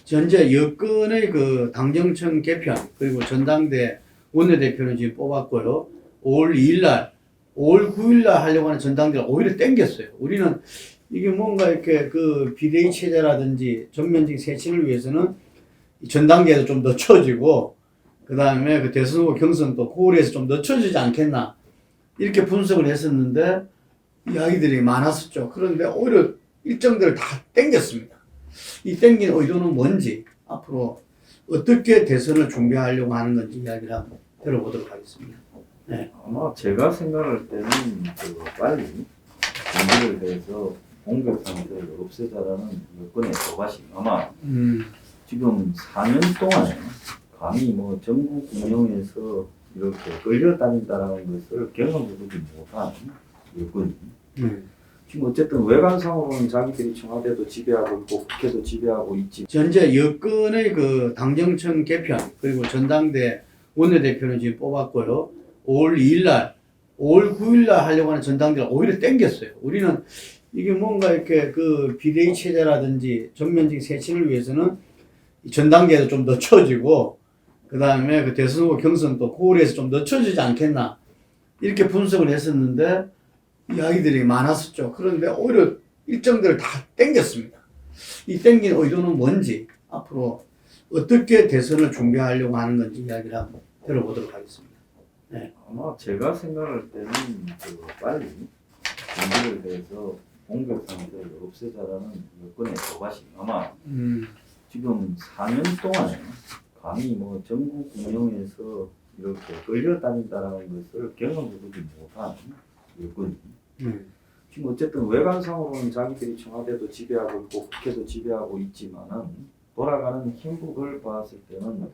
현재 여권의 그 당정청 개편 그리고 전당대 원내대표는 지금 뽑았고요. 5월 2일 날, 5월 9일 날 하려고 하는 전당대를 오히려 땡겼어요. 우리는 이게 뭔가 이렇게 그 비대위 체제라든지 전면적 쇄신을 위해서는 전당대에도 좀 늦춰지고 그 다음에 그 대선 후보 경선도 9월에서 좀 늦춰지지 않겠나 이렇게 분석을 했었는데 이야기들이 많았었죠. 그런데 오히려 일정들을 다 땡겼습니다. 이 땡긴 의도는 뭔지 앞으로 어떻게 대선을 준비하려고 하는 건지 이야기를 한번 들어보도록 하겠습니다. 네. 아마 제가 생각할 때는 빨리 준비를 해서 공격 상태를 없애자라는 여건의 조바심. 아마 지금 4년 동안에 감히 뭐 전국 운영에서 이렇게 끌려다닌다라는 것을 경험해보지 못한 여건이 지금 어쨌든 외관상으로는 자기들이 청와대도 지배하고 있고 국회도 지배하고 있지. 현재 여권의 그 당정청 개편 그리고 전당대 원내대표는 지금 뽑았고요. 5월 2일 날, 5월 9일 날 하려고 하는 전당대를 오히려 땡겼어요. 우리는 이게 뭔가 이렇게 그 비대위 체제라든지 전면적 쇄신을 위해서는 전당대에도 좀 늦춰지고 그 다음에 그 대선 후보 경선도 9월에서 좀 늦춰지지 않겠나 이렇게 분석을 했었는데 이야기들이 많았었죠. 그런데 오히려 일정들을 다 땡겼습니다. 이 땡긴 의도는 뭔지 앞으로 어떻게 대선을 준비하려고 하는 건지 이야기를 한번 들어보도록 하겠습니다. 네. 아마 제가 생각할 때는 빨리 준비를 해서 공격 상태를 없애자라는 여건의 조바심. 아마 지금 4년 동안에 감히 뭐 전국 운영에서 이렇게 끌려다닌다라는 것을 경험해보지 못한 여건이 지금 어쨌든 외관상으로는 자기들이 청와대도 지배하고 있고 국회도 지배하고 있지만은 돌아가는 행국을 봤을 때는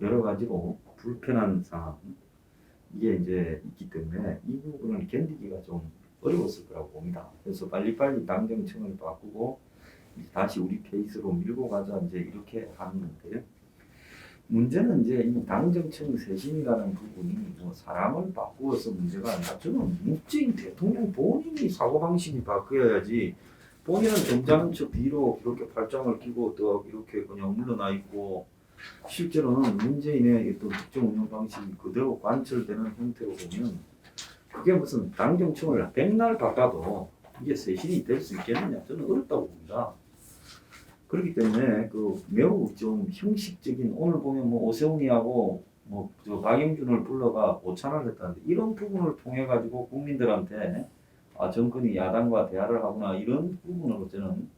여러 가지로 불편한 상황 이게 이제 있기 때문에 이 부분을 견디기가 좀 어려웠을 거라고 봅니다. 그래서 빨리빨리 당정청을 바꾸고 다시 우리 페이스로 밀고 가자 이제 이렇게 하는 건데요. 문제는 이제 이 당정청 쇄신이라는 부분이 뭐 사람을 바꾸어서 문제가 아니라 저는 문재인 대통령 본인이 사고방식이 바뀌어야지 본인은 점잖은 척 뒤로 이렇게 팔짱을 끼고 또 이렇게 그냥 물러나 있고 실제로는 문재인의 어떤 특정 운영 방식이 그대로 관철되는 형태로 보면 그게 무슨 당정청을 백날 바꿔도 이게 쇄신이 될 수 있겠느냐 저는 어렵다고 봅니다. 그렇기 때문에 그 매우 좀 형식적인 오늘 보면 뭐 오세훈이하고 뭐 저 박영준을 불러가 오찬을 했다는데 이런 부분을 통해 가지고 국민들한테 아 정권이 야당과 대화를 하구나 이런 부분으로 저는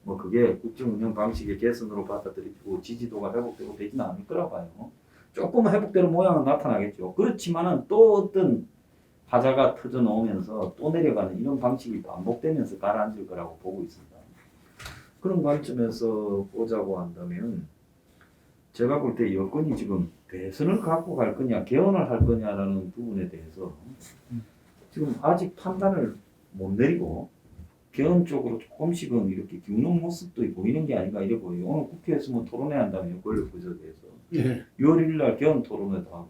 뭐 그게 국정 운영 방식의 개선으로 받아들이고 지지도가 회복되고 되지는 않을 거라고 봐요. 조금 회복되는 모양은 나타나겠죠. 그렇지만은 또 어떤 하자가 터져 나오면서 또 내려가는 이런 방식이 반복되면서 가라앉을 거라고 보고 있습니다. 그런 관점에서 보자고 한다면 제가 볼 때 여권이 지금 대선을 갖고 갈 거냐 개헌을 할 거냐라는 부분에 대해서 지금 아직 판단을 못 내리고 개헌 쪽으로 조금씩은 이렇게 기우는 모습도 보이는 게 아닌가 이래 보여요. 오늘 국회에서 뭐 토론회 한다면요. 권력 구조대에서. 네. 6월 1일 날 개헌 토론회도 하고.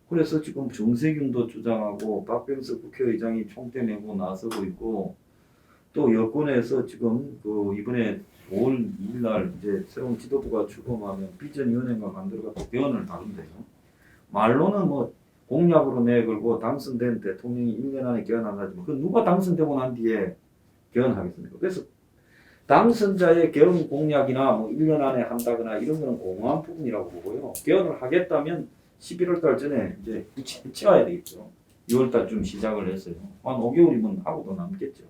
그래서 지금 정세균도 주장하고 박병석 국회의장이 총대 내고 나서고 있고 또 여권에서 지금 그 이번에 5월 2일 날 이제 새로운 지도부가 출범하면 비전위원회가 만들어갖고 개헌을 다룬대요. 말로는 뭐 공약으로 내걸고 당선된 대통령이 1년 안에 개헌한다지만 그 누가 당선되고 난 뒤에 개헌하겠습니까? 그래서 당선자의 개헌 공약이나 뭐 1년 안에 한다거나 이런 거는 공허한 부분이라고 보고요. 개헌을 하겠다면 11월 달 전에 이제 치러야 되겠죠. 6월 달쯤 시작을 했어요. 한 5개월이면 하고도 남겠죠.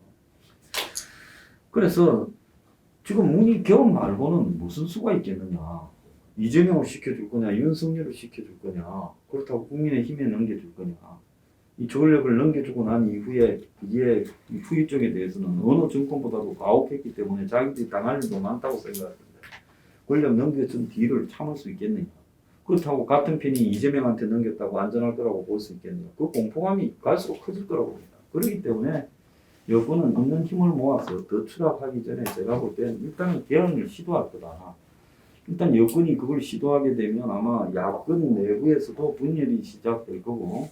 그래서 지금 문이 개헌 말고는 무슨 수가 있겠느냐. 이재명을 시켜줄 거냐, 윤석열을 시켜줄 거냐, 그렇다고 국민의힘에 넘겨줄 거냐. 이 권력을 넘겨주고 난 이후에 이게 후유증에 대해서는 어느 정권보다도 가혹했기 때문에 자기들이 당할 일도 많다고 생각하는데 권력 넘겨준 뒤를 참을 수 있겠느냐. 그렇다고 같은 편이 이재명한테 넘겼다고 안전할 거라고 볼 수 있겠느냐. 그 공포감이 갈수록 커질 거라고 봅니다. 그렇기 때문에 여권은 없는 힘을 모아서 더 추락하기 전에 제가 볼 때는 일단은 개헌을 시도할 거다. 일단 여권이 그걸 시도하게 되면 아마 야권 내부에서도 분열이 시작될 거고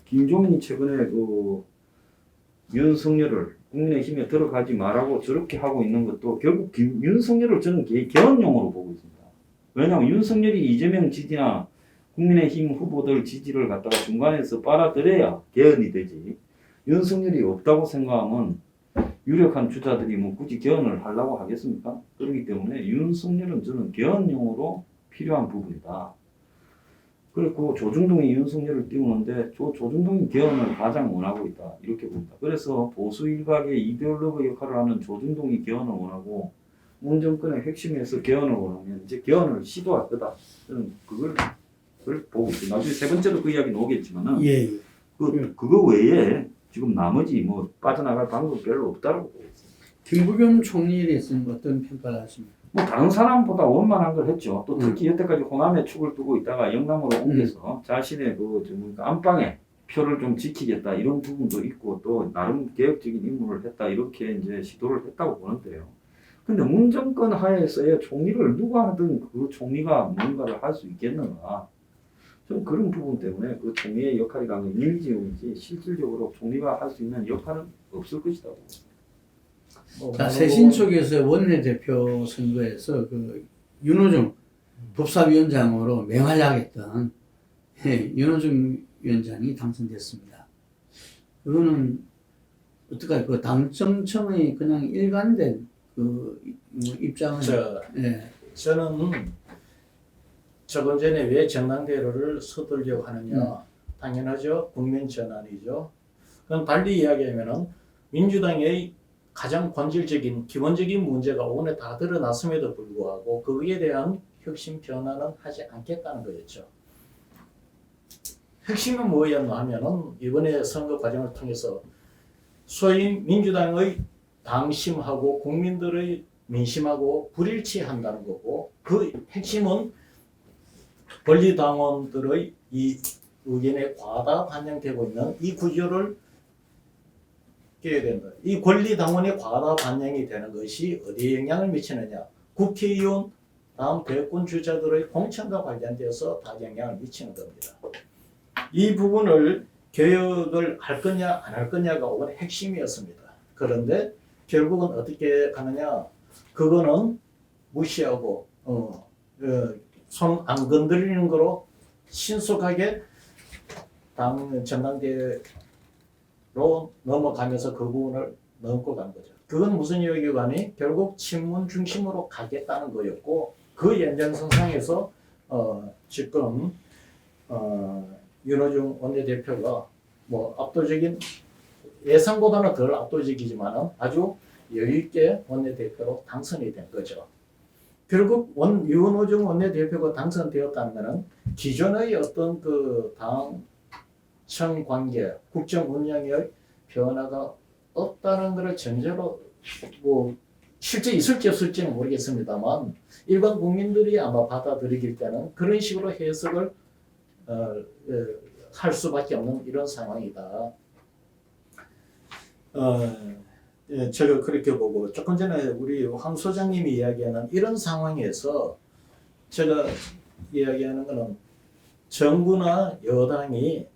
김종인이 최근에 그 윤석열을 국민의힘에 들어가지 말라고 저렇게 하고 있는 것도 결국 윤석열을 저는 개헌용으로 보고 있습니다. 왜냐하면 윤석열이 이재명 지지나 국민의힘 후보들 지지를 갖다가 중간에서 빨아들여야 개헌이 되지. 윤석열이 없다고 생각하면 유력한 주자들이 뭐 굳이 개헌을 하려고 하겠습니까? 그렇기 때문에 윤석열은 저는 개헌용으로 필요한 부분이다. 그리고 조중동이 윤석열을 띄우는데 조중동이 개헌을 가장 원하고 있다. 이렇게 봅니다. 그래서 보수 일각의 이데올로그 역할을 하는 조중동이 개헌을 원하고 문 정권의 핵심에서 개헌을 원하면 이제 개헌을 시도할 거다. 저는 그걸 보고 있어요. 나중에 세 번째로 그 이야기는 오겠지만은 예. 그거 외에 지금 나머지 뭐 빠져나갈 방법 별로 없다고 보고 있어요. 김부겸 총리에 대해서는 어떤 평가를 하십니까? 뭐 다른 사람보다 원만한 걸 했죠. 또 특히 여태까지 호남에 축을 두고 있다가 영남으로 옮겨서 자신의 안방에 표를 좀 지키겠다 이런 부분도 있고 또 나름 개혁적인 임무를 했다 이렇게 이제 시도를 했다고 보는데요. 근데 문 정권 하에서의 총리를 누가 하든 그 총리가 뭔가를 할 수 있겠는가? 좀 그런 부분 때문에 그 총리의 역할이라는 이미지이지 실질적으로 총리가 할 수 있는 역할은 없을 것이라고. 자, 새신 쪽에서 원내대표 선거에서 그 윤호중 법사위원장으로 맹활약했던 윤호중 위원장이 당선됐습니다. 그거는 어떡할까요? 그 당정청의 그냥 일관된 그 입장은 저는 조금 전에 왜 전당대회를 서두르려고 하느냐 당연하죠. 국면 전환이죠. 그럼 달리 이야기하면은 민주당의 가장 본질적인 기본적인 문제가 오늘 다 드러났음에도 불구하고 거기에 대한 혁신 변화는 하지 않겠다는 거였죠. 핵심은 뭐였나 하면은 이번에 선거 과정을 통해서 소위 민주당의 당심하고 국민들의 민심하고 불일치한다는 거고 그 핵심은 권리당원들의 이 의견에 과다 반영되고 있는 이 구조를 깨야 된다. 이 권리당원의 과다 반영이 되는 것이 어디에 영향을 미치느냐. 국회의원 다음 대권 주자들의 공천과 관련돼서 다 영향을 미치는 겁니다. 이 부분을 개혁을 할 거냐 안 할 거냐가 오늘 핵심이었습니다. 그런데 결국은 어떻게 가느냐. 그거는 무시하고 손 안 건드리는 거로 신속하게 전당대회로 넘어가면서 그 부분을 넘고 간 거죠. 그건 무슨 이야기가니 결국 친문 중심으로 가겠다는 거였고 그 연장선상에서 지금 윤호중 원내대표가 뭐 압도적인 예상보다는 덜 압도적이지만은 아주 여유 있게 원내대표로 당선이 된 거죠. 결국 윤호중 원내대표가 당선되었다면은 기존의 어떤 그 당청 관계, 국정 운영의 변화가 없다는 것을 전제로 뭐 실제 있을지 없을지는 모르겠습니다만 일반 국민들이 아마 받아들이길 때는 그런 식으로 해석을 할 수밖에 없는 이런 상황이다. 제가 그렇게 보고 조금 전에 우리 황 소장님이 이야기하는 이런 상황에서 제가 이야기하는 것은 정부나 여당이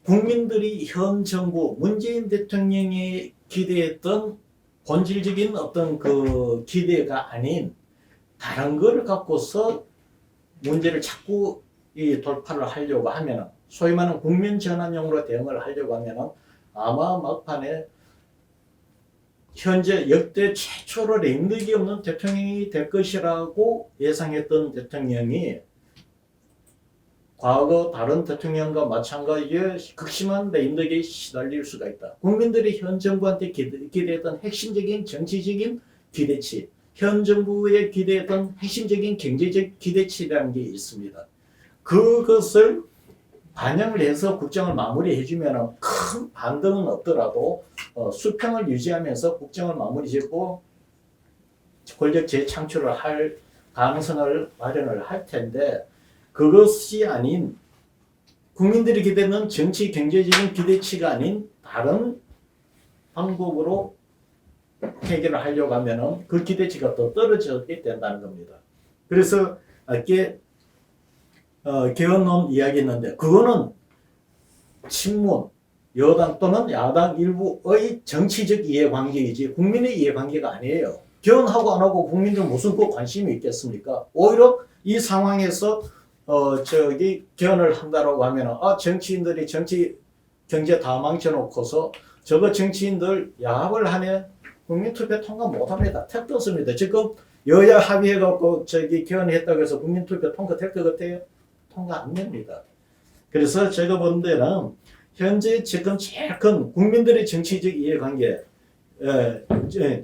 국민들이 현 정부 문재인 대통령이 기대했던 본질적인 어떤 그 기대가 아닌 다른 걸 갖고서 문제를 자꾸 이 돌파를 하려고 하면 소위 말하는 국면 전환용으로 대응을 하려고 하면 아마 막판에 현재 역대 최초로 랭득이 없는 대통령이 될 것이라고 예상했던 대통령이 과거 다른 대통령과 마찬가지의 극심한 레임덕에 시달릴 수가 있다. 국민들이 현 정부한테 기대했던 핵심적인 정치적인 기대치, 현 정부에 기대했던 핵심적인 경제적 기대치라는 게 있습니다. 그것을 반영을 해서 국정을 마무리해주면 큰 반등은 없더라도 수평을 유지하면서 국정을 마무리 짓고 권력 재창출을 할 가능성을 마련을 할 텐데 그것이 아닌 국민들이 기대는 정치 경제적인 기대치가 아닌 다른 방법으로 해결을 하려고 하면 그 기대치가 더 떨어지게 된다는 겁니다. 그래서 이렇게 개헌론 이야기했는데 그거는 친문 여당 또는 야당 일부의 정치적 이해관계이지 국민의 이해관계가 아니에요. 개헌하고 안 하고 국민들 무슨 그 관심이 있겠습니까? 오히려 이 상황에서 개헌을 한다라고 하면 정치인들이 경제 다 망쳐놓고서 저거 정치인들 야합을 하네 국민투표 통과 못합니다. 택도 없습니다. 지금 여야 합의해갖고 개헌했다고 해서 국민투표 통과될 것 같아요? 통과 안 됩니다. 그래서 제가 본 데는 현재 지금 제일 큰 국민들의 정치적 이해관계,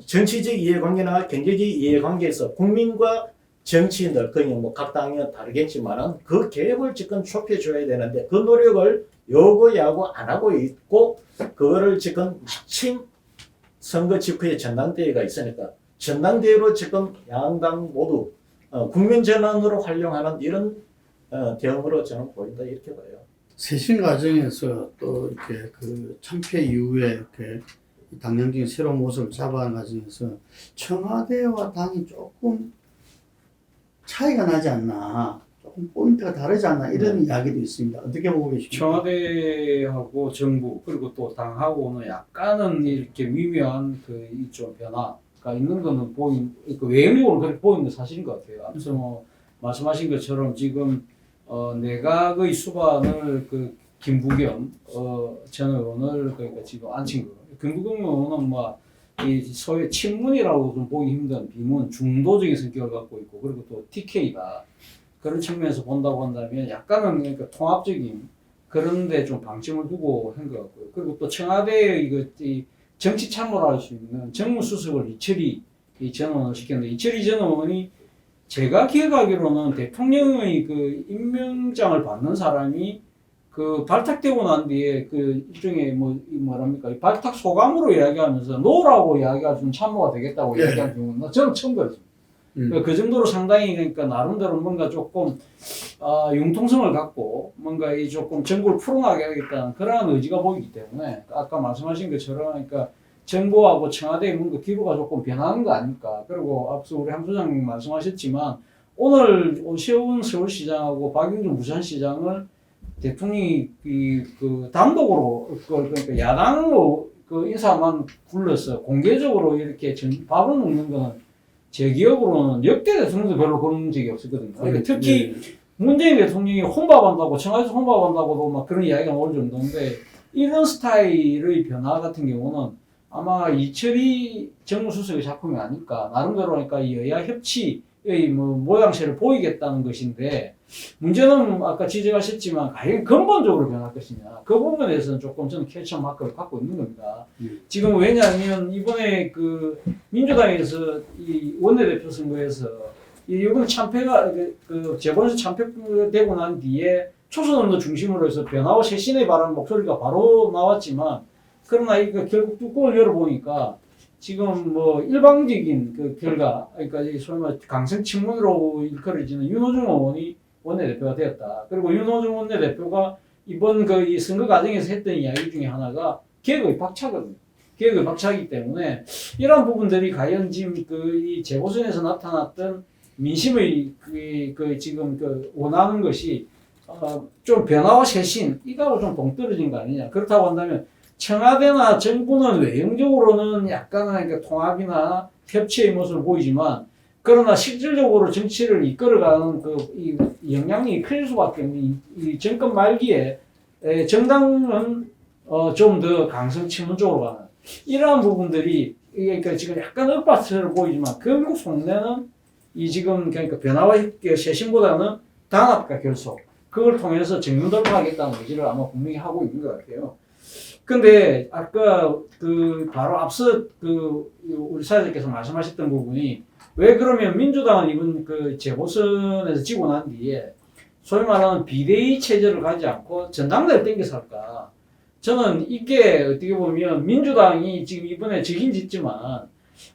정치적 이해관계나 경제적 이해관계에서 국민과 정치인들, 그냥 뭐 각 당이 다르겠지만은 그 갭을 지금 좁혀줘야 되는데 그 노력을 여고 야구 안 하고 있고 그거를 지금 마침 선거 직후에 전당대회가 있으니까 전당대회로 지금 양당 모두 국민 전환으로 활용하는 이런 대응으로 저는 보인다 이렇게 봐요. 쇄신 과정에서 또 이렇게 그 참패 이후에 이렇게 당정적인 새로운 모습을 잡아가는 과정에서 청와대와 당이 조금 차이가 나지 않나, 조금 포인트가 다르지 않나 이런 이야기도 있습니다. 어떻게 보고 계십니까? 청와대하고 정부 그리고 또 당하고는 약간은 이렇게 미묘한 그 좀 변화가 있는 거는 그 외형적으로 그렇게 보이는 게 사실인 것 같아요. 앞서 뭐 말씀하신 것처럼 지금 내각의 수반을 그 김부겸 전 의원을 그러니까 지금 앉힌 거. 김부겸 의원은 뭐 이 소위 친문이라고 좀 보기 힘든 비문 중도적인 성격을 갖고 있고 그리고 또 TK다. 그런 측면에서 본다고 한다면 약간은 그러니까 통합적인 그런데 좀 방점을 두고 한 것 같고요. 그리고 또 청와대의 이 정치 참모를 할 수 있는 정무수석을 이철희 전 의원을 시켰는데 이철희 전 의원이 제가 기억하기로는 대통령의 그 임명장을 받는 사람이 그 발탁되고 난 뒤에 그 일종의 뭐랍니까 발탁 소감으로 이야기하면서 노라고 이야기할 수 있는 참모가 되겠다고 이야기하는 경우는 저는 처음 들었습니다. 그 정도로 상당히 그러니까 나름대로 뭔가 조금 융통성을 갖고 뭔가 이 조금 정부를 풀어나가게 하겠다는 그러한 의지가 보이기 때문에 아까 말씀하신 것처럼 그러니까 정부하고 청와대의 뭔가 기류가 조금 변하는 거 아닐까. 그리고 앞서 우리 함 소장님 말씀하셨지만 오늘 오세훈 서울시장하고 박영준 부산시장을 대통령이 그 단독으로 그러니까 야당으로 그 인사만 불러서 공개적으로 이렇게 밥을 먹는 거는 제 기억으로는 역대 대통령도 별로 그런 적이 없었거든요. 그러니까 특히 문재인 대통령이 혼밥한다고 청와대에서 혼밥한다고도 막 그런 이야기가 나올 정도인데 이런 스타일의 변화 같은 경우는 아마 이철희 정무수석의 작품이 아닐까. 나름대로 그러니까 여야 협치의 모양새를 보이겠다는 것인데 문제는 아까 지적하셨지만 과연 근본적으로 변할 것이냐. 그 부분에 대해서는 조금 저는 퀘스천 마크를 갖고 있는 겁니다. 지금 왜냐하면 이번에 그 민주당에서 이 원내대표 선거에서 이번 참패가 그 재보선에서 참패되고 난 뒤에 초선언도 중심으로 해서 변화와 쇄신에 바라는 목소리가 바로 나왔지만 그러나 이거 결국 뚜껑을 열어보니까 지금 뭐 일방적인 그 결과, 그러니까 소위 말해 강성 친문으로 일컬어지는 윤호중 의원이 원내대표가 되었다. 그리고 윤호중 원내대표가 이번 그 이 선거 과정에서 했던 이야기 중에 하나가 개혁의 박차거든요. 개혁의 박차이기 때문에 이러한 부분들이 과연 지금 그 이 재보선에서 나타났던 민심의 그 지금 그 원하는 것이 좀 변화와 쇄신 이거하고 좀 동떨어진 거 아니냐. 그렇다고 한다면 청와대나 정부는 외형적으로는 약간은 그러니까 통합이나 협치의 모습을 보이지만 그러나 실질적으로 정치를 이끌어가는 그 이 영향력이 클 수밖에 없는 이 정권 말기에 정당은 좀 더 강성 친문 쪽으로 가는 이러한 부분들이 그러니까 지금 약간 엇박자로 보이지만 결국 속내는 이 지금 그러니까 변화와 쇄신보다는 단합과 결속 그걸 통해서 정면 돌파하겠다는 의지를 아마 분명히 하고 있는 것 같아요. 근데 아까 그 바로 앞서 그 우리 사회자께서 말씀하셨던 부분이 왜 그러면 민주당은 이번 그 재보선에서 지고 난 뒤에 소위 말하는 비대위 체제를 가지 않고 전당대를 땡겨서 할까? 저는 이게 어떻게 보면 민주당이 지금 이번에 적인 짓지만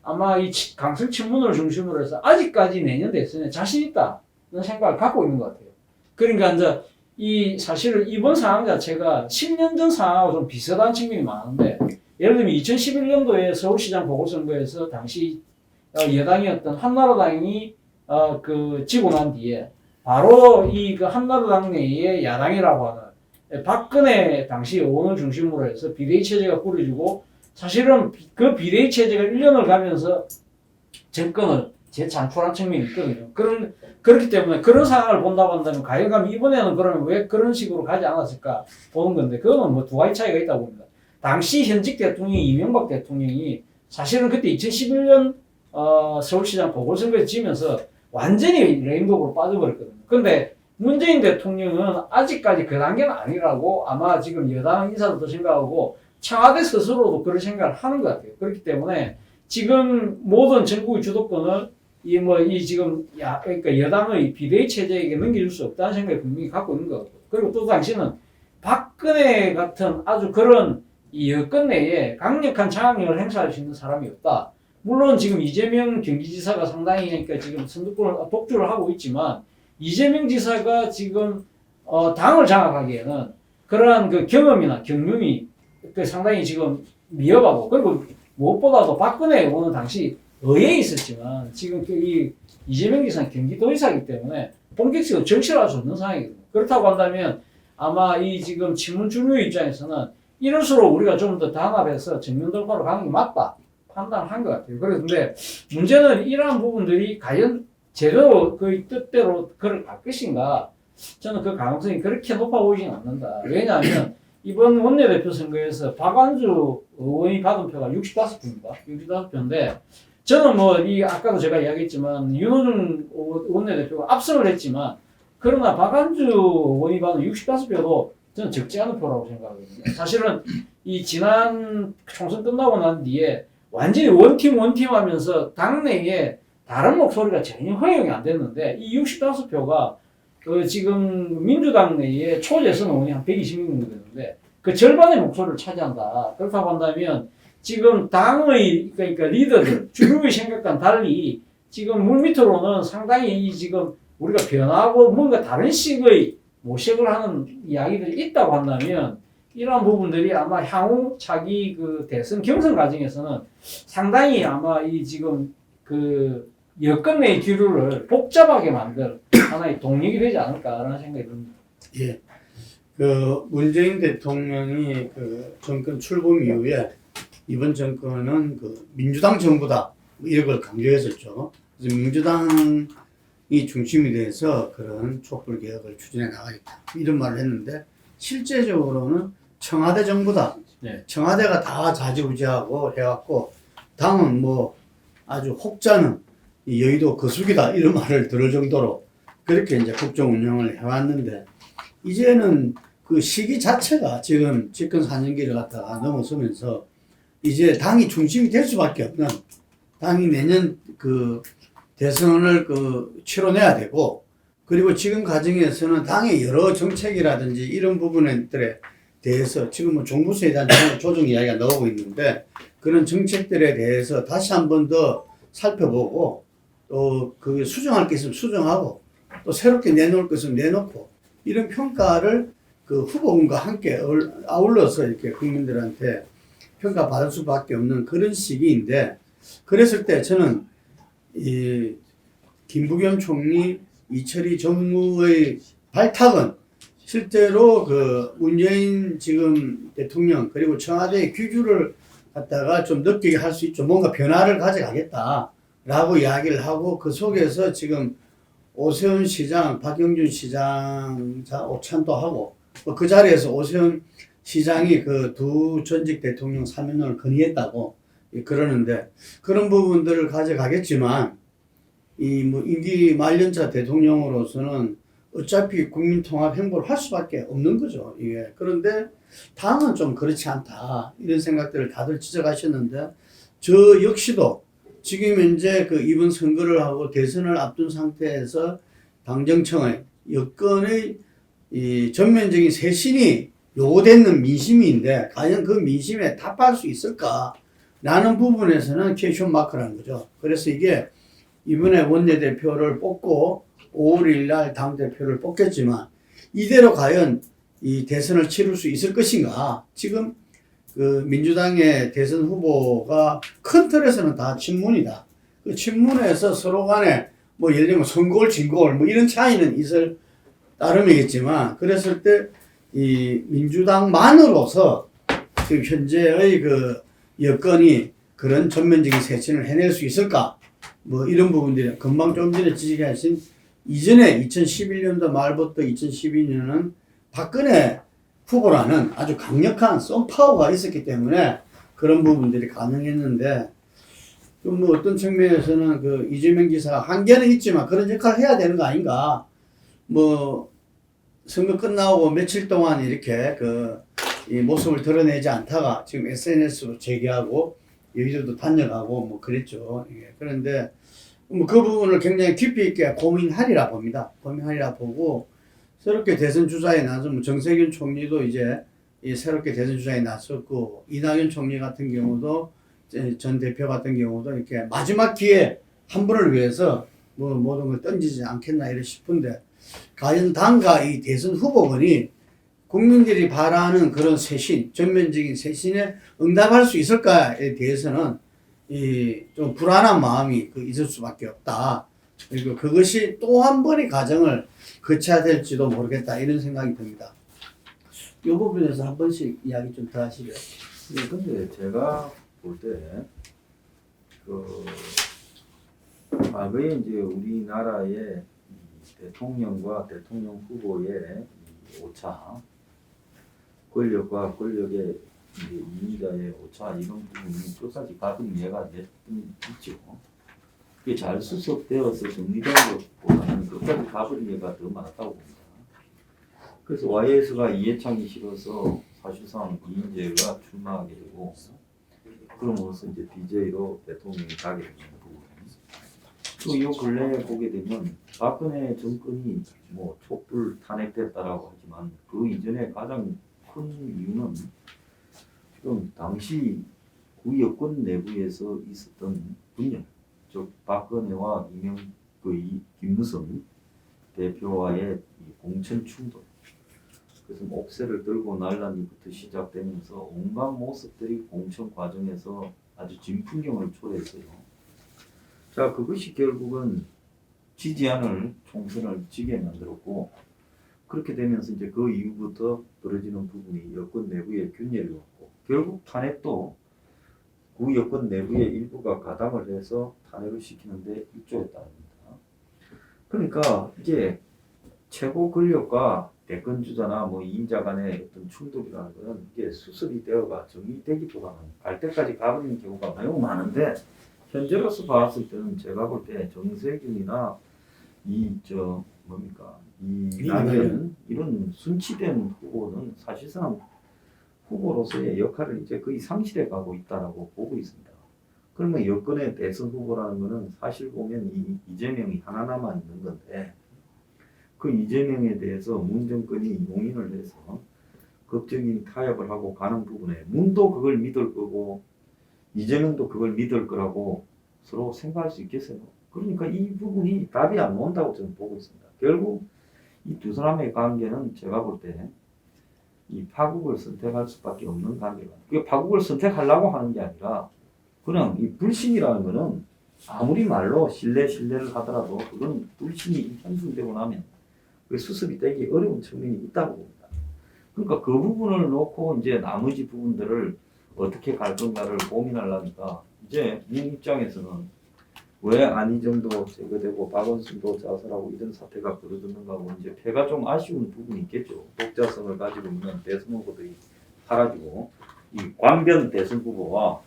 아마 이 강성 친문을 중심으로 해서 아직까지 내년 대선에 자신 있다 이런 생각을 갖고 있는 것 같아요. 그러니까 이제 이 사실 이번 상황 자체가 10년 전 상황하고 좀 비슷한 측면이 많은데 예를 들면 2011년도에 서울시장 보궐선거에서 당시 여당이었던 한나라당이 그 지고 난 뒤에 바로 이 그 한나라당 내에 야당이라고 하는 박근혜 당시 의원을 중심으로 해서 비대위 체제가 꾸려지고 사실은 그 비대위 체제가 1년을 가면서 정권을 재창출한 측면이 있거든요. 그렇기 때문에 그런 상황을 본다고 한다면 과연 이번에는 그러면 왜 그런 식으로 가지 않았을까 보는 건데 그거는 뭐 두 가지 차이가 있다고 봅니다. 당시 현직 대통령이 이명박 대통령이 사실은 그때 2011년 서울시장 보궐선거에 지면서 완전히 레임덕으로 빠져버렸거든요. 근데 문재인 대통령은 아직까지 그 단계는 아니라고 아마 지금 여당 인사들도 생각하고 청와대 스스로도 그런 생각을 하는 것 같아요. 그렇기 때문에 지금 모든 전국의 주도권을 그러니까 여당의 비대위 체제에게 넘겨줄 수 없다는 생각을 분명히 갖고 있는 것 같고 그리고 또 당시는 박근혜 같은 아주 그런 이 여권 내에 강력한 장악력을 행사할 수 있는 사람이 없다. 물론 지금 이재명 경기지사가 상당히 그러니까 지금 선두권을 독주를 하고 있지만 이재명 지사가 지금 당을 장악하기에는 그러한 그 경험이나 경륜이 상당히 지금 미흡하고 그리고 무엇보다도 박근혜 의원은 당시 의회에 있었지만 지금 이 이재명 지사는 경기도지사이기 때문에 본격적으로 정치를 할 수 없는 상황이거든요. 그렇다고 한다면 아마 이 지금 친문주류 입장에서는 이럴수록 우리가 좀 더 단합해서 정면 돌파로 가는 게 맞다 판단한 것 같아요. 그런데 문제는 이러한 부분들이 과연 제대로 그 뜻대로 그걸 갈 것인가 저는 그 가능성이 그렇게 높아 보이지는 않는다. 왜냐하면 이번 원내대표 선거에서 박완주 의원이 받은 표가 65표입니다. 65표인데 저는 아까도 제가 이야기했지만 윤호중 원내대표가 압승을 했지만 그러나 박완주 의원이 받은 65표도 저는 적지 않은 표라고 생각하거든요. 사실은 이 지난 총선 끝나고 난 뒤에 완전히 원팀 하면서 당내에 다른 목소리가 전혀 허용이 안 됐는데 이 65표가 지금 민주당 내에 초재선 의원이 한 120명 정도 되는데 그 절반의 목소리를 차지한다. 그렇다고 한다면 지금 당의 그러니까 리더들 주류의 생각과는 달리 지금 물밑으로는 상당히 지금 우리가 변화하고 뭔가 다른 식의 모색을 하는 이야기들이 있다고 한다면 이러한 부분들이 아마 향후 차기 그 대선 경선 과정에서는 상당히 아마 이 지금 그 여권 내 기류를 복잡하게 만들 하나의 동력이 되지 않을까라는 생각이 듭니다. 예. 그 문재인 대통령이 그 정권 출범 이후에 이번 정권은 그 민주당 정부다 이런 걸 강조했었죠. 그래서 민주당이 중심이 돼서 그런 촛불 개혁을 추진해 나가겠다 이런 말을 했는데 실제적으로는 청와대 정부다. 네. 청와대가 다 좌지우지하고 해갖고 당은 아주 혹자는 여의도 거수기다 이런 말을 들을 정도로 그렇게 이제 국정 운영을 해왔는데 이제는 그 시기 자체가 지금 집권 4년기를 갖다가 넘어서면서 이제 당이 중심이 될 수밖에 없는 당이 내년 그 대선을 치러내야 되고 그리고 지금 과정에서는 당의 여러 정책이라든지 이런 부분들에 대해서 지금 종부세에 대한 조정 이야기가 나오고 있는데 그런 정책들에 대해서 다시 한 번 더 살펴보고 또 그 수정할 게 있으면 수정하고 또 새롭게 내놓을 것은 내놓고 이런 평가를 그 후보군과 함께 아울러서 이렇게 국민들한테 평가받을 수밖에 없는 그런 시기인데 그랬을 때 저는 이 김부겸 총리 이철희 정무의 발탁은 실제로 그 문재인 지금 대통령 그리고 청와대의 기조를 갖다가 좀 느끼게 할 수 있죠. 뭔가 변화를 가져가겠다라고 이야기를 하고 그 속에서 지금 오세훈 시장, 박영준 시장 오찬도 하고 그 자리에서 오세훈 시장이 그 두 전직 대통령 사면을 건의했다고 그러는데 그런 부분들을 가져가겠지만 이 임기 만년차 대통령으로서는 어차피 국민통합 행보를 할 수밖에 없는 거죠. 이게. 그런데 당은 좀 그렇지 않다. 이런 생각들을 다들 지적하셨는데 저 역시도 지금 현재 그 이번 선거를 하고 대선을 앞둔 상태에서 당정청의 여권의 이 전면적인 쇄신이 요구되는 민심인데 과연 그 민심에 답할 수 있을까? 라는 부분에서는 퀘스천 마크라는 거죠. 그래서 이게 이번에 원내대표를 뽑고 5월 1일 날 당대표를 뽑겠지만 이대로 과연 이 대선을 치를 수 있을 것인가. 지금 그 민주당의 대선 후보가 큰 틀에서는 다 친문이다. 그 친문에서 서로 간에 예를 들면 선거울 진거울 이런 차이는 있을 따름이겠지만 그랬을 때 이 민주당만으로서 지금 현재의 그 여건이 그런 전면적인 쇄신을 해낼 수 있을까? 뭐 이런 부분들이 금방 좀 전에 지적하신 이전에 2011년도 말부터 2012년은 박근혜 후보라는 아주 강력한 썬파워가 있었기 때문에 그런 부분들이 가능했는데 좀 뭐 어떤 측면에서는 그 이재명 지사가 한계는 있지만 그런 역할을 해야 되는 거 아닌가? 뭐 선거 끝나고 며칠 동안 이렇게 이 모습을 드러내지 않다가 지금 SNS로 재개하고 여의도도 다녀가고 뭐 그랬죠. 예. 그런데 뭐 그 부분을 굉장히 깊이 있게 고민하리라 봅니다. 고민하리라 보고 새롭게 대선 주자에 나서 뭐 정세균 총리도 이제 이 새롭게 대선 주자에 나섰고 이낙연 총리 같은 경우도 전 대표 같은 경우도 이렇게 마지막 기회 한 분을 위해서 뭐 모든 걸 던지지 않겠나 이래 싶은데 과연 당과 이 대선 후보군이 국민들이 바라는 그런 쇄신, 전면적인 쇄신에 응답할 수 있을까에 대해서는 좀 불안한 마음이 있을 수밖에 없다. 그리고 그것이 또 한 번의 과정을 거쳐야 될지도 모르겠다 이런 생각이 듭니다. 이 부분에서 한 번씩 이야기 좀 더 하시죠. 네, 근데 제가 볼 때 과거에 이제 우리나라의 대통령과 대통령 후보의 오차, 권력과 권력의 이제 이민자의 오차 이런 부분이 끝까지 가끔 이해가 있죠. 그게 잘 수습되어서 정리된 것보다는 끝까지 가버린 예가 더 많았다고 봅니다. 그래서 YS가 이해창이 싫어서 사실상 이인재가 출마하게 되고 그러면서 이제 BJ로 대통령이 가게 되는 부분. 또 이 근래에 보게 되면 박근혜 정권이 뭐 촛불 탄핵됐다라고 하지만 그 이전에 가장 큰 이유는 지금 당시 구 여권 내부에서 있었던 분열, 즉 박근혜와 김무성 대표와의 이 공천 충돌. 그래서 옥새를 들고 날라니부터 시작되면서 온갖 모습들이 공천 과정에서 아주 진풍경을 초래했어요. 자, 그것이 결국은 지지안을 총선을 지게 만들었고 그렇게 되면서 이제 그 이후부터 벌어지는 부분이 여권 내부의 균열이 왔고 결국 탄핵도 구 여권 내부의 일부가 가담을 해서 탄핵을 시키는데 입조했답니다. 그러니까 이제 최고 권력과 대권 주자나 뭐 이인자 간의 어떤 충돌이라는 것은 이게 수습이 되어가 정리되기보다는 갈 때까지 가버리는 경우가 매우 많은데 현재로서 봤을 때는 제가 볼 때 정세균이나 이낙연 이런 순치된 후보는 사실상 후보로서의 역할을 이제 거의 상실해 가고 있다라고 보고 있습니다. 그러면 여권의 대선 후보라는 것은 사실 보면 이재명이 하나 남아 있는 건데 그 이재명에 대해서 문 정권이 용인을 해서 극적인 타협을 하고 가는 부분에 문도 그걸 믿을 거고 이재명도 그걸 믿을 거라고 서로 생각할 수 있겠어요. 그러니까 이 부분이 답이 안 나온다고 저는 보고 있습니다. 결국 이 두 사람의 관계는 제가 볼 때 이 파국을 선택할 수밖에 없는 관계가. 그 파국을 선택하려고 하는 게 아니라 그냥 이 불신이라는 거는 아무리 말로 신뢰를 하더라도 그건 불신이 형성되고 나면 그 수습이 되기 어려운 측면이 있다고 봅니다. 그러니까 그 부분을 놓고 이제 나머지 부분들을 어떻게 갈 건가를 고민하려니까 이제 민 입장에서는 왜 안희정도 제거되고 박원순도 자살하고 이런 사태가 벌어졌는가 하고 이제 폐가 좀 아쉬운 부분이 있겠죠. 독자성을 가지고 있는 대선 후보들이 사라지고 이 관변 대선 후보와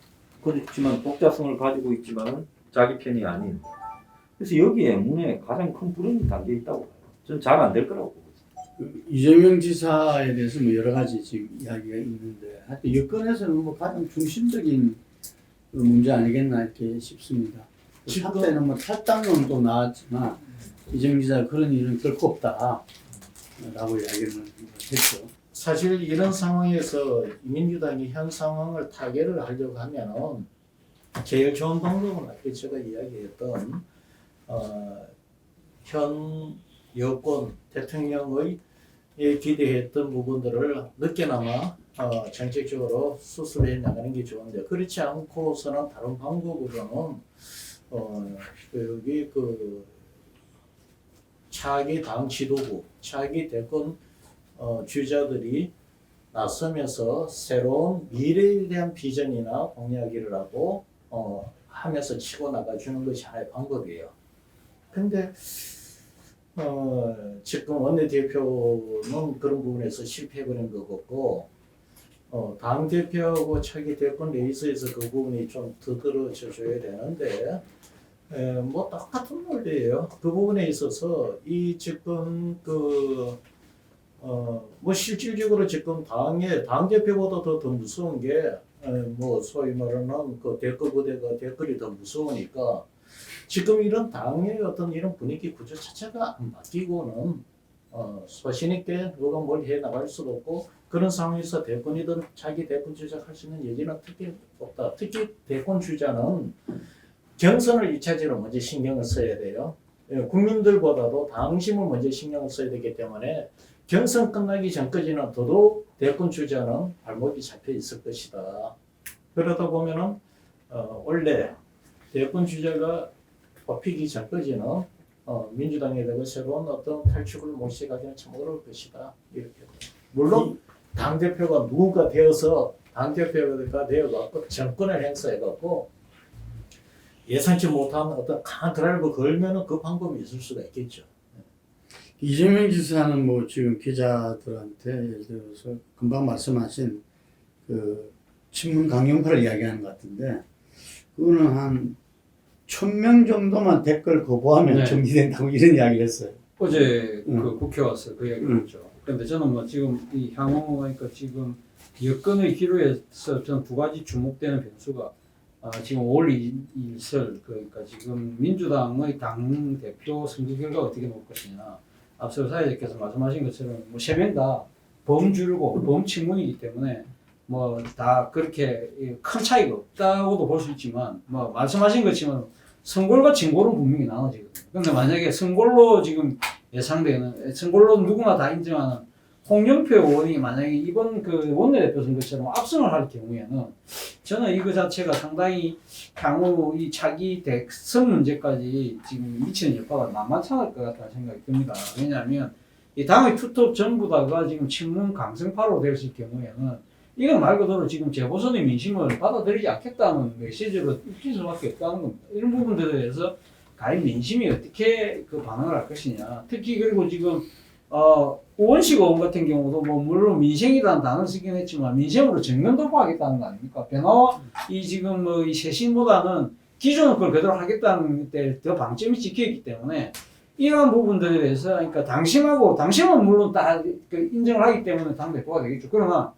그렇지만 독자성을 가지고 있지만은 자기 편이 아닌 그래서 여기에 문에 가장 큰 불운이 담겨 있다고 봐요. 저는 잘 안 될 거라고 보고 있습니다. 이재명 지사에 대해서 뭐 여러 가지 지금 이야기가 있는데 하여튼 여권에서는 뭐 가장 중심적인 문제 아니겠나 이렇게 싶습니다. 사태는 뭐 탈당론도 나왔지만 이재명 지사가 그런 일은 결코 없다라고 이야기를 했죠. 사실 이런 상황에서 민주당이 현 상황을 타개를 하려고 하면은 제일 좋은 방법은 아까 제가 이야기했던 현 여권 대통령의 기대했던 부분들을 늦게나마 정책적으로 수습해 나가는 게 좋은데 그렇지 않고서는 다른 방법으로는 여기 차기 당 지도부, 차기 대권 주자들이 나서면서 새로운 미래에 대한 비전이나 공약을 하고 하면서 치고 나가주는 것이 하나의 방법이에요. 근데 지금 원내대표는 그런 부분에서 실패해버린 것 같고 당대표하고 차기 대권 레이스에서 그 부분이 좀 두드러져 줘야 되는데 뭐 똑같은 논리예요. 그 부분에 있어서 이 지금 뭐 실질적으로 지금 당 대표보다 더 무서운 게 뭐 소위 말하는 그 대거 부대가 댓글이 더 무서우니까 지금 이런 당의 어떤 이런 분위기 구조 자체가 안 바뀌고는 소신 있게 누가 뭘 해 나갈 수도 없고 그런 상황에서 대권이든 자기 대권 주자할 수 있는 여지는 특히 없다. 특히 대권 주자는 경선을 1차적으로 먼저 신경을 써야 돼요. 국민들보다도 당심을 먼저 신경을 써야 되기 때문에 경선 끝나기 전까지는 더더욱 대권 주자는 발목이 잡혀 있을 것이다. 그러다 보면은 원래 대권 주자가 뽑히기 전까지는 민주당에 대고 새로운 어떤 탈출을 모시기는 참 어려울 것이다. 이렇게. 물론 당 대표가 누가 되어서 당 대표가 되어갖고 정권을 행사해갖고 예상치 못한 어떤 강한 드라이브 걸면은 그 방법이 있을 수가 있겠죠. 이재명 지사는 뭐 지금 기자들한테 예를 들어서 금방 말씀하신 그 친문 강경파를 이야기하는 것 같은데 그거는 한 1000명 정도만 댓글 거부하면 네. 정지된다고 이런 이야기를 했어요. 어제 응. 그 국회 와서 그 얘기를 했죠. 그런데 저는 뭐 지금 이 향후 그러니까 지금 여건의 기로에서 저는 두 가지 주목되는 변수가 지금 5월 2일 그러니까 지금 민주당의 당 대표 선거 결과가 어떻게 나올 것이냐. 앞서 사회자께서 말씀하신 것처럼 뭐 세 명 다 범주고 범친문이기 때문에 뭐 다 그렇게 큰 차이가 없다고도 볼 수 있지만 뭐 말씀하신 것처럼 선골과 진골은 분명히 나눠지거든요. 그런데 만약에 선골로 지금 예상되는 선골로 누구나 다 인정하는 홍영표 의원이 만약에 이번 그 원내대표 선거처럼 압승을 할 경우에는 저는 이거 자체가 상당히 향후 이 차기 대선 문제까지 지금 미치는 여파가 만만치 않을 것 같다는 생각이 듭니다. 왜냐하면 이 당의 투톱 전부 다가 지금 친문 강성파로 됐을 경우에는 이건 말 그대로 지금 재보선의 민심을 받아들이지 않겠다는 메시지로 입힐 수밖에 없다는 겁니다. 이런 부분들에 대해서 과연 민심이 어떻게 그 반응을 할 것이냐. 특히 그리고 지금 오원식 의원 같은 경우도 뭐 물론 민생이라는 단어를 쓰긴 했지만 민생으로 정면 돌파하겠다는 거 아닙니까? 변화와 이 지금 뭐 이 쇄신보다는 기존 그걸 그대로 하겠다는 데 더 방점이 찍혀있기 때문에 이러한 부분들에 대해서 그러니까 당심은 물론 다 인정을 하기 때문에 당 대표가 되겠죠. 그러나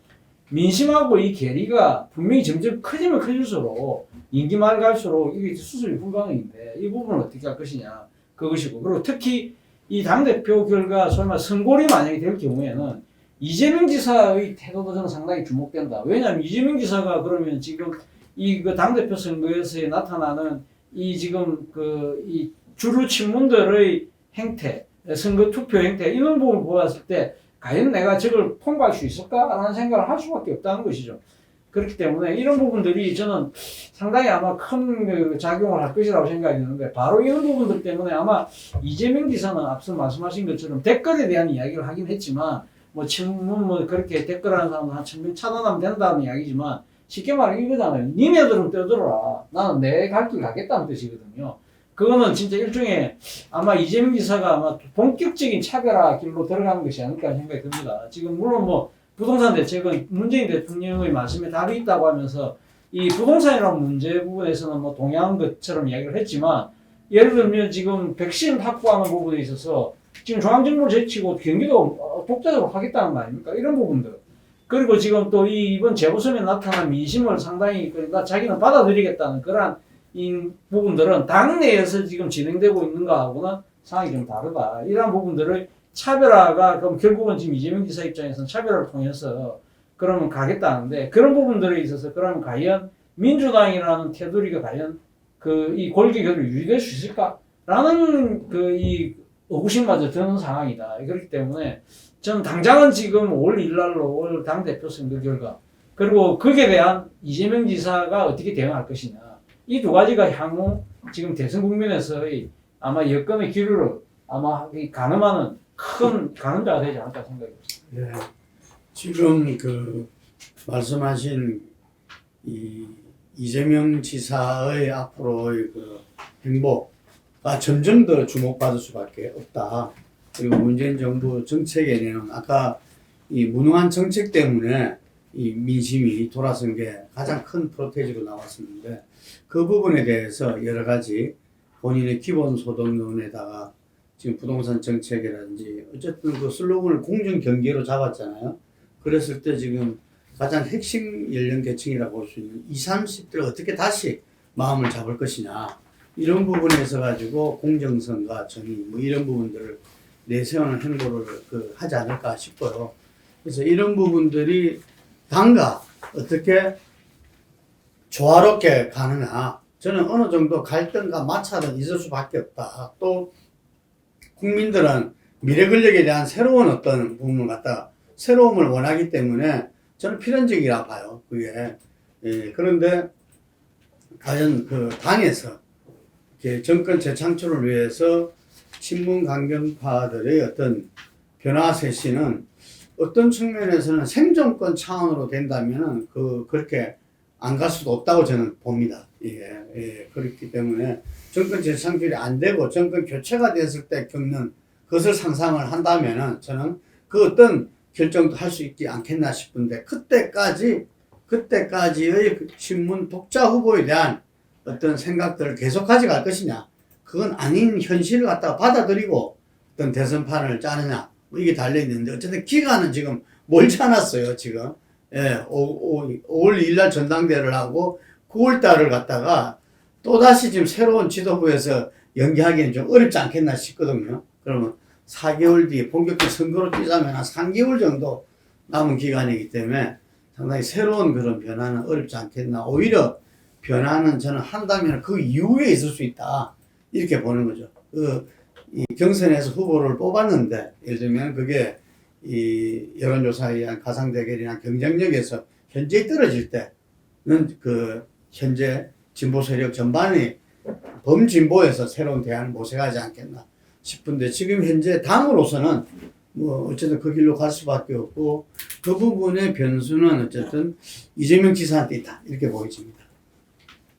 민심하고 이 괴리가 분명히 점점 커지면 커질수록 임기 말 갈수록 이게 수습이 불가능인데 이 부분을 어떻게 할 것이냐 그것이고 그리고 특히 이 당대표 결과 설마 선골이 만약에 될 경우에는 이재명 지사의 태도도 저는 상당히 주목된다. 왜냐하면 이재명 지사가 그러면 지금 이 그 당대표 선거에서 나타나는 이 지금 이 주류 친문들의 행태, 선거 투표 행태 이런 부분을 보았을 때 과연 내가 저걸 통과할 수 있을까라는 생각을 할 수밖에 없다는 것이죠. 그렇기 때문에 이런 부분들이 저는 상당히 아마 큰 작용을 할 것이라고 생각이 드는데 바로 이런 부분들 때문에 아마 이재명 지사는 앞서 말씀하신 것처럼 댓글에 대한 이야기를 하긴 했지만 뭐 친문 뭐 그렇게 댓글하는 사람은 한 1000명 차단하면 된다는 이야기지만 쉽게 말하면 이거잖아요. 니네들은 떠들어라. 나는 내 갈 길 가겠다는 뜻이거든요. 그거는 진짜 일종의 아마 이재명 지사가 아마 본격적인 차별화 길로 들어가는 것이 아닐까 생각이 듭니다. 지금 물론 뭐 부동산 대책은 문재인 대통령의 말씀에 답이 있다고 하면서 이 부동산이라는 문제 부분에서는 뭐 동의한 것처럼 이야기를 했지만 예를 들면 지금 백신 확보하는 부분에 있어서 지금 중앙정부를 제치고 경기도 독자적으로 하겠다는 거 아닙니까? 이런 부분들. 그리고 지금 또 이번 재보선에 나타난 민심을 상당히 그러니까 자기는 받아들이겠다는 그러한 이 부분들은 당내에서 지금 진행되고 있는 거하고는 상황이 좀 다르다. 이러한 부분들을 차별화가 그럼 결국은 지금 이재명 지사 입장에서는 차별화를 통해서 그러면 가겠다는데 그런 부분들에 있어서 그러면 과연 민주당이라는 테두리가 과연 이 골격을 유지될 수 있을까라는 이 의구심마저 드는 상황이다. 그렇기 때문에 저는 당장은 지금 5월 1일 날로 5월 당대표 선거 결과 그리고 거기에 대한 이재명 지사가 어떻게 대응할 것이냐 이 두 가지가 향후 지금 대선 국면에서의 아마 여건의 기류를 아마 가늠하는 큰 강자가 되지 않을까 생각이 듭니다. 네. 지금 그 말씀하신 이 이재명 지사의 앞으로의 그 행보가 점점 더 주목받을 수밖에 없다. 그리고 문재인 정부 정책에 내는 아까 이 무능한 정책 때문에 이 민심이 돌아선 게 가장 큰 프로테이지로 나왔었는데 그 부분에 대해서 여러 가지 본인의 기본소득론에다가 지금 부동산 정책이라든지 어쨌든 그 슬로건을 공정 경계로 잡았잖아요. 그랬을 때 지금 가장 핵심 연령계층이라고 볼 수 있는 20, 30대를 어떻게 다시 마음을 잡을 것이냐 이런 부분에서 가지고 공정성과 정의 뭐 이런 부분들을 내세우는 행보를 하지 않을까 싶어요. 그래서 이런 부분들이 당과 어떻게 조화롭게 가느냐 저는 어느 정도 갈등과 마찰은 있을 수밖에 없다. 또 국민들은 미래 권력에 대한 새로운 어떤 부분을 갖다가 새로움을 원하기 때문에 저는 필연적이라 봐요. 그게. 예, 그런데 과연 그 당에서 이렇게 정권 재창출을 위해서 친문 강경파들의 어떤 변화 쇄신은 어떤 측면에서는 생존권 차원으로 된다면은 그렇게 안 갈 수도 없다고 저는 봅니다. 예, 그렇기 때문에 정권 재창출이 안 되고 정권 교체가 됐을 때 겪는 것을 상상을 한다면은 저는 그 어떤 결정도 할 수 있지 않겠나 싶은데 그때까지의 친문 독자 후보에 대한 어떤 생각들을 계속 가져갈 것이냐 그건 아닌 현실을 갖다가 받아들이고 어떤 대선판을 짜느냐 뭐 이게 달려있는데 어쨌든 기간은 지금 멀지 않았어요. 지금 5월 2일 날 전당대회를 하고 9월 달을 갖다가 또다시 지금 새로운 지도부에서 연기하기는 좀 어렵지 않겠나 싶거든요. 그러면 4개월 뒤에 본격적 선거로 뛰자면 한 3개월 정도 남은 기간이기 때문에 상당히 새로운 그런 변화는 어렵지 않겠나. 오히려 변화는 저는 한다면 그 이후에 있을 수 있다. 이렇게 보는 거죠. 이 경선에서 후보를 뽑았는데, 예를 들면 그게 이 여론조사에 의한 가상대결이나 경쟁력에서 현저히 떨어질 때는 그 현재 진보 세력 전반이 범진보에서 새로운 대안을 모색하지 않겠나 싶은데 지금 현재 당으로서는 뭐 어쨌든 그 길로 갈 수밖에 없고 그 부분의 변수는 어쨌든 이재명 지사한테 있다 이렇게 보여집니다.